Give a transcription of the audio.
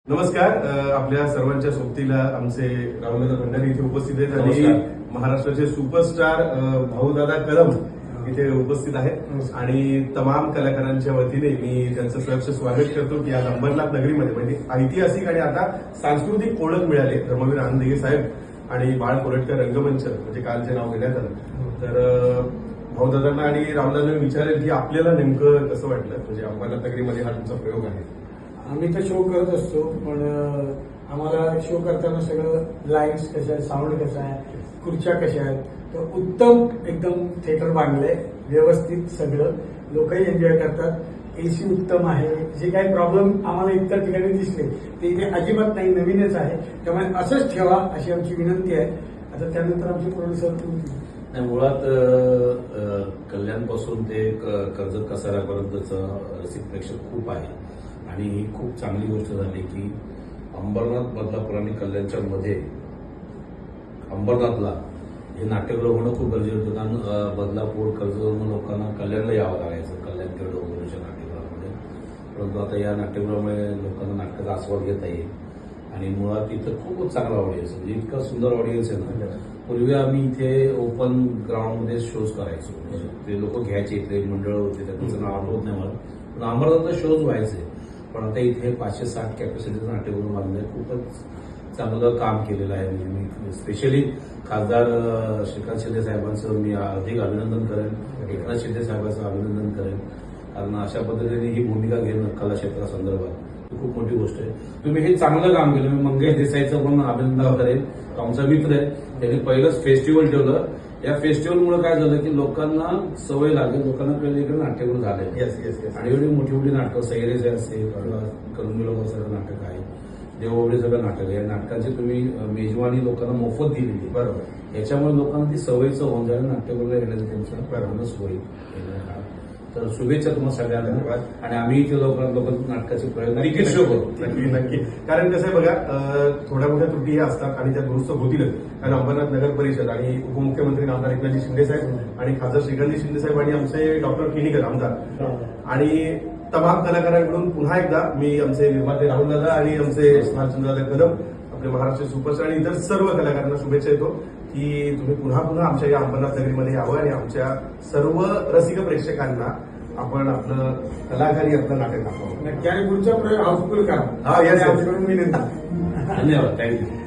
नमस्कार. आपल्या सर्वांच्या सोबतीला आमचे राहुलदादा भंडारी इथे उपस्थित आहेत आणि नमस्कार. महाराष्ट्राचे सुपरस्टार भाऊदादा कदम इथे उपस्थित आहेत आणि तमाम कलाकारांच्या वतीने मी त्यांचं सहर्ष स्वागत करतो की आज अंबरनाथ नगरीमध्ये म्हणजे ऐतिहासिक आणि आता सांस्कृतिक ओळख मिळाली धर्मवीर आनंदगे साहेब आणि बाळ कोरटकर रंगमंच म्हणजे कालचे नाव घेण्यात आलं. तर भाऊदादांना आणि राहुलदादांना विचारेल की आपल्याला नेमकं कसं वाटलं म्हणजे अंबरनाथ नगरीमध्ये हा तुमचा प्रयोग आहे. आम्ही तर शो करत असतो पण आम्हाला शो करताना सगळं लाईट्स कशा आहेत, साऊंड कसा आहे, खुर्च्या कशा आहेत, तर उत्तम एकदम थिएटर बांधलंय व्यवस्थित. सगळं लोकही एन्जॉय करतात. एसी उत्तम आहे. जे काही प्रॉब्लेम आम्हाला इतर ठिकाणी दिसले ते इथे अजिबात नाही, नवीनच आहे. त्यामुळे असंच ठेवा अशी आमची विनंती आहे. आता त्यानंतर आमचे प्रोड्युसर नाही, मुळात कल्याणपासून ते कर्जत कसाऱ्यापर्यंतचं रसिक प्रेक्षक खूप आहे आणि ही खूप चांगली गोष्ट झाली की अंबरनाथ, बदलापूर आणि कल्याणच्या मध्ये अंबरनाथला हे नाट्यगृह होणं खूप गरजेचं होतं. कारण बदलापूर, कर्जतवरून लोकांना कल्याणला यावं लागायचं कल्याण किंवा डोंबिवलीच्या नाट्यगृहामध्ये. परंतु आता या नाट्यगृहामुळे लोकांना नाटकाचा आस्वाद घेता येईल आणि मुळात इथं खूपच चांगला ऑडियन्स म्हणजे इतका सुंदर ऑडियन्स आहे ना. पूर्वी आम्ही इथे ओपन ग्राउंडमध्ये शोज करायचो. ते लोक घ्यायचे, इथे मंडळ होते, त्याचं नाव आठवत नाही मला, पण अंबरनाथला शोज व्हायचे. पण आता इथे 560 कॅपॅसिटीचं नाट्यगृह बांधलंय. खूपच चांगलं काम केलेलं आहे. म्हणजे मी स्पेशली खासदार श्रीकांत शिंदे साहेबांचं मी अधिक अभिनंदन करेन, एकनाथ शिंदे साहेबांचं अभिनंदन करेन. कारण अशा पद्धतीने ही भूमिका घेणं कला क्षेत्रासंदर्भात खूप मोठी गोष्ट आहे. तुम्ही हे चांगलं काम केलं. मी मंगेश देसाईचं पण अभिनंदन करेन. आमचा मित्र आहे, त्यांनी पहिलंच फेस्टिवल ठेवलं. या फेस्टिवलमुळे काय झालं की लोकांना सवय लागली, लोकांना कळलं इकडे नाट्यगृह झालंय. Yes yes yes. आणि एवढी मोठी मोठी नाटकं, सैरेचे असेल किंवा कलमी लोकांसारखं नाटक आहे, देवबावडी सगळं नाटक आहे. या नाटकांची तुम्ही मेजवानी लोकांना मोफत दिलेली. बरोबर. याच्यामुळे लोकांना ती सवयीचं होऊन जाईल, नाट्यगृह येण्याचं त्यांचं बरोबरच होईल. तर शुभेच्छा तुम्हाला सगळ्यांना. आणि आम्ही इथे लोकांना नाटकाचे प्रयोग नक्की शो करू. नक्की नक्की. कारण कसं आहे बघा, थोड्या मोठ्या त्रुटी ह्या असतात आणि त्या दुरुस्त होतीलच. कारण अंबरनाथ नगर परिषद आणि उपमुख्यमंत्री आमदार एकनाथजी शिंदे साहेब आणि खासदार श्रीकांतजी शिंदे साहेब आणि आमचे डॉक्टर किनीकर आमदार आणि तमाम कलाकारांकडून पुन्हा एकदा मी आमचे निर्माते राहुलदादा आणि आमचे भालचंद्रदादा कदम, आपले महाराष्ट्र सुपरस्टार आणि इतर सर्व कलाकारांना शुभेच्छा देतो की तुम्ही पुन्हा पुन्हा आमच्या या अंबरनाथ नगरीमध्ये यावं आणि आमच्या सर्व रसिक प्रेक्षकांना आपण आपलं कलाकारी आपलं नाटक दाखवावं. नक्की आणि पुढचा प्रयोग हाऊसफुल करा. हा, yes, yes. आमच्याकडून विनंती. धन्यवाद. थँक्यू.